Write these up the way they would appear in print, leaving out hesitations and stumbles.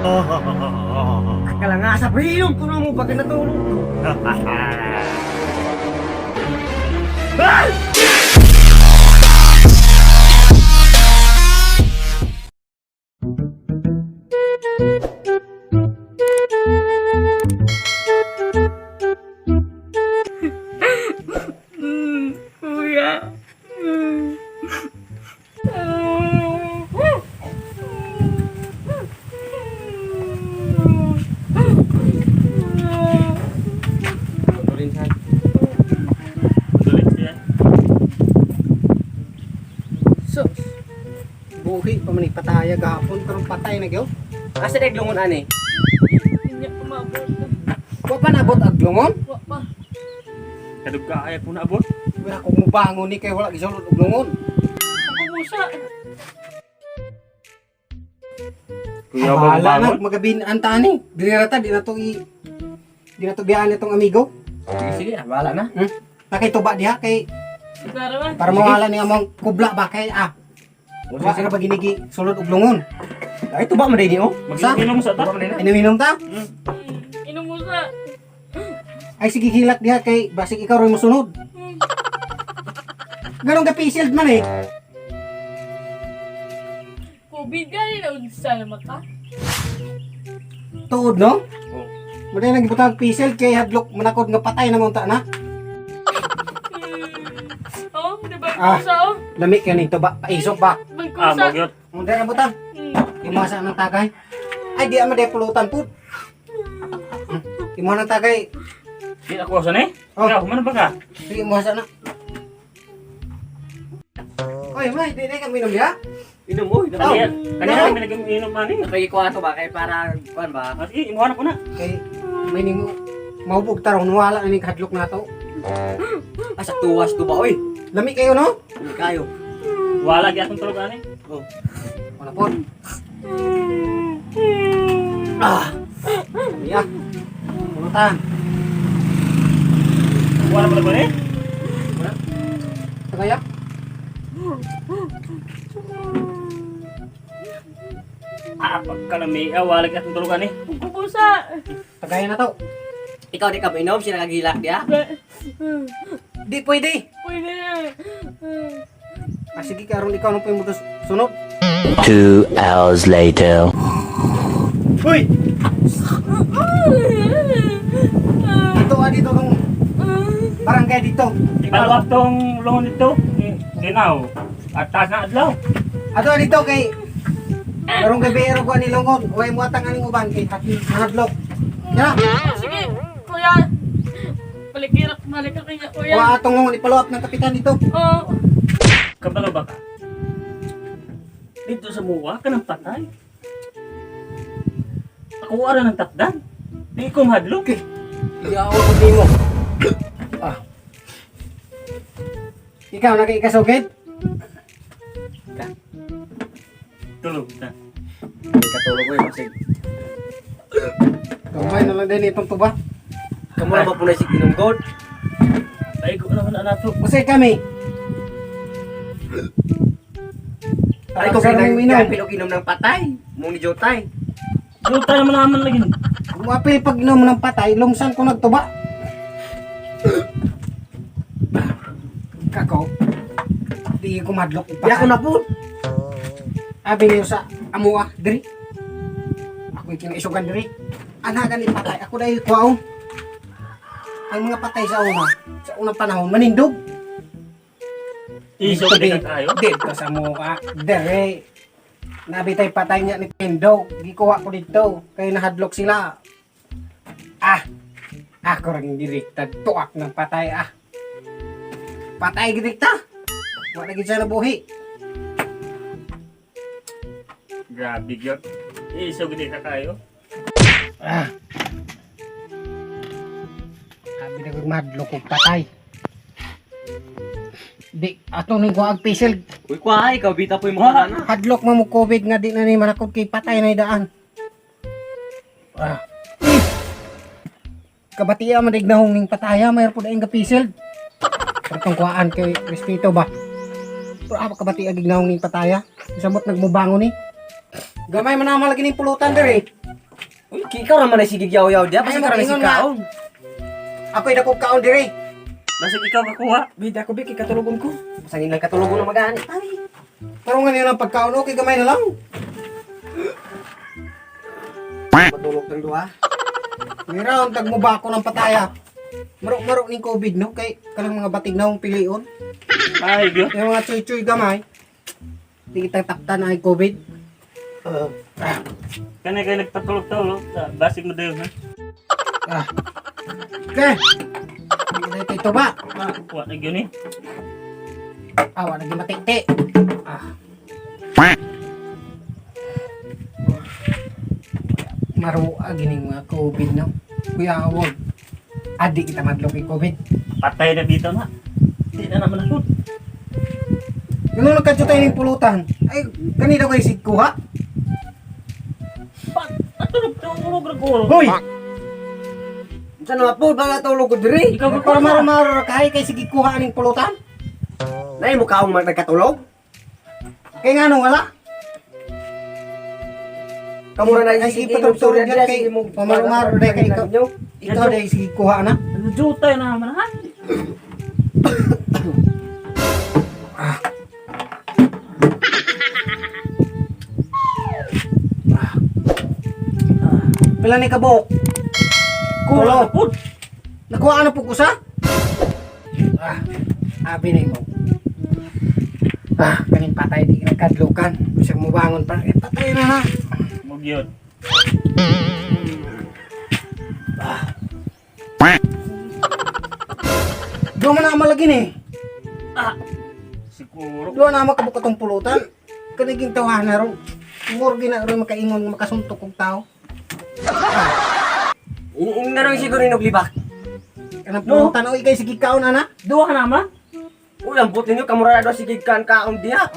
Kala nga sa priyong ko na mo pag natulog ko. Kuya. So, buhi pa man pataya gahapon karong patay na gyud. Asa dag lungon ani? Hindi ko maabot. Wa pa nabot ag lungon? Wa pa. Kadug ka ay po na abot. Wala ko mubangon ni kay wala gisulod og lungon. Ako musa. Kuya ba Bahala na bangon? magabin antani. Dili na ta di na to biyaan itong amigo. Sige, bahala na. Nakituba diha kay Naraman. para mawala ni among kubla ba kay Wa ka na ba ginigi sulod og lungon. Ay tuba man dinhi oh. Mag-inom sa ta. Inom ta? Inom musa. Ay sige hilat diha kay basig ikaw ray mosunod. Ganong ka-facial man eh. COVID gani na unsa na mata. Tuod no? Oh. Muna nang gibutang facial kay hadlok manakod nga patay na munta na. Oh, di ba Ah. kusa oh? Lami ka nito ba? Paisok ba? Ah, Magkusa. magyot. Muna na butang. Imasa ng tagay. Ay di ama de pulutan pud. Imo ng tagay. Di ako sa ni. Oh. Ikaw, man ba ka? Sige mo na. Oy, may di ka minom ya? Inom mo, inom mo. Kanina, kanina kami nag-inom man eh. Nakikikuha ba kay para kuan ba? Ah, sige, imuha na ko na. Kay may nimo mahubog tarong wala na ni hadlok na to. Asa tuwas to ba oy? Lami kayo no? Hindi kayo. Wala gyud atong tulog ani. Oh. Wala po. Ah. Ya. Pulutan. Wala pala ba ni? Tagaya. Ah, pagkalami, wala gyud atong tulog ani. Kusa. Tagaya na to. Ikaw di ka mainom, sila kagilak dia. Di pwede. Pwede na. Ah, sige karon ikaw nang pumutos sunod. 2 hours later. Hoy! Dito dito tong barangay dito. Ipalawak tong longon dito. Ginaw. At taas na adlaw. Ato dito kay karong gabi ero ko ni Longon. Way mo atang aning uban kay hadlok. Ya. Sige, kuya. Balik ka kaya, kuya. Wa atong ngon ipalo-up ng kapitan dito. Oh. Kabalo ba ka? Dito sa muwa ka ng patay. Ako wala ng takdan. Di ko mahadlok. Hindi ako pati mo. Ah. Ikaw nakikasugid? Tulog na. Katulog ko eh, kasi Kamay na lang din itong tuba. kamu na ba po na si inom gold? Ay ko naman na to. Kasi kami. Ay ko sa pinang inom. pilog inom ng patay. Mong ni Jotay. Doon tayo naman lagi. Mapil pag inom ng patay, lumsan ko nagtuba. Kako. Di ko madlok Di ako na po. Abi niyo sa amua diri. Ako kinaisugan diri. Anagan ni patay ako dahil kuaw. Ang mga patay sa unang panahon manindog. Iso ka tayo. Dito sa mukha. Dere. Nabitay patay niya ni Tindog. Gikuha ko dito. Kaya nahadlok sila. Ah. Ako rin direkta. Tuak ng patay Patay direkta. Wala gid siya nabuhi. Grabe yun. Iso gini ka kayo. Sabi na kong madlok kong patay. Di, ato ning ko ag pisil. Uy, kwa, ikaw bita po yung mga na. Hadlok mo COVID nga di na ni manakod kay patay na idaan. Kabatiya man dignahong ning pataya mayroon po daing kapisil. Katong kuhaan kay respeto ba. Pero apa kabatiya dignahong ning pataya. Samot nagmubangon ni. Gamay man na malagi ning pulutan dere. Uy, ikaw naman ay sige yaw-yaw diya. Basta Ay, ka naman si mag-ingon nga. kaon. Ako'y dako kaon dire. Basta ikaw kakuha. Bida ko, Biki, katulugon ko. Basta nilang katulugon na mag-aani. Pero nga niyo ng pagkaon, okay gamay na lang. Matulog ng duha. Mira, tag mo ba ako ng pataya? Marok-marok ni COVID, no? Kay kanang mga batig na akong pilion. Ay, Diyo. Yung mga chuy-chuy gamay. Di kita takta na ay COVID. Kani kayo nagpatulog-tulog. Basig mo dayon, ha? Ah. Okay. Hindi ito ba? Kuha na yun, eh. Awa, naging matikti. Ah. Marua, gining mga COVID, no? Kuya, awag. Adi kita madlok kay COVID. Patay na dito na. Hindi na naman ako. Yung nagkadyo tayo ng pulutan, ay, kanina ko isig kuha. Tulog na ko. Hoy! Saan naman po ba natulog ko diri? Ikaw Para maro-maro kahay kay sige kuha aning pulutan. Nay mo kaong nagkatulog? Kaya nga nung wala. Kamura na Ay, sige sige, patulog patulog yan kay pamaro-maro na kay ikaw. Ikaw dahil sige kuha na. Jutay na naman, ha? Pila ni kabok. Kulo. Pud. Nakuha na po ko sa? Abi na mo. Kanin patay di nagkadlukan. Bisag mo bangon pa. Patay na na. Mug yun. Doon man na malagin eh. Siguro. Doon na makabuk atong pulutan. Kaniging tawahan na ron. Murgi na ron makaingon makasuntok kong tao. Ing na rin siguro inuglibak. Kanang pulutan o ikay sige kaon ana. Duwa ka naman. Uy, ang buti nyo, kamura na daw sige kan kaon diya.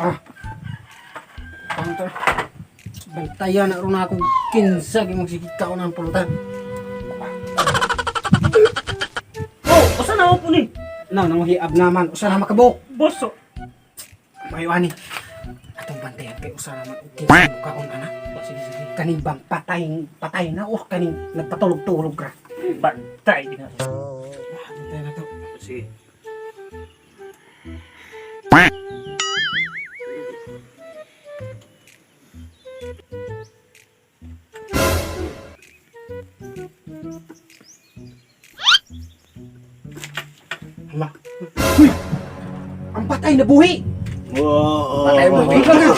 Kanto. Bantayan na ron akong kinsag imong sige kaon ang pulutan. Oh, usa na mo po ni. Nang hiab naman usa na makabuk. Boso. Mayo ani. Atong bantayan kay usa naman og kinsag mo kaon ana. Sige, sige. Kaning bang patay na kaning nagpatulog-tulog ka. Bantay na. Bantayan na to. Sige. Hala. Uy! Ang patay na buhi! Patay mo, Buhi ka nga!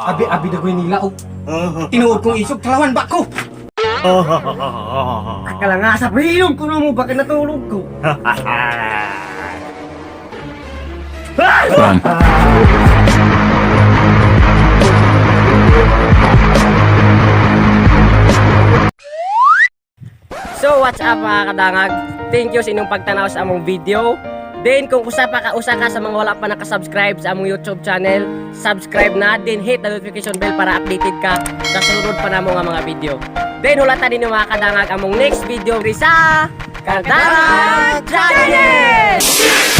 Abi-abi na nila o. Tinuod kong isog, talawan ba ko? Akala nga sa bilog ko na mo, bakit natulog ko? Run. So what's up mga kadangag? Thank you sa inyong pagtanaw sa among video. Then kung usa ka sa mga wala pa nakasubscribe sa among YouTube channel, subscribe na, then hit the notification bell para updated ka sa sunod pa namo nga mga video. Then hulatan ninyo mga kadangag among next video ri sa Kadangag Channel!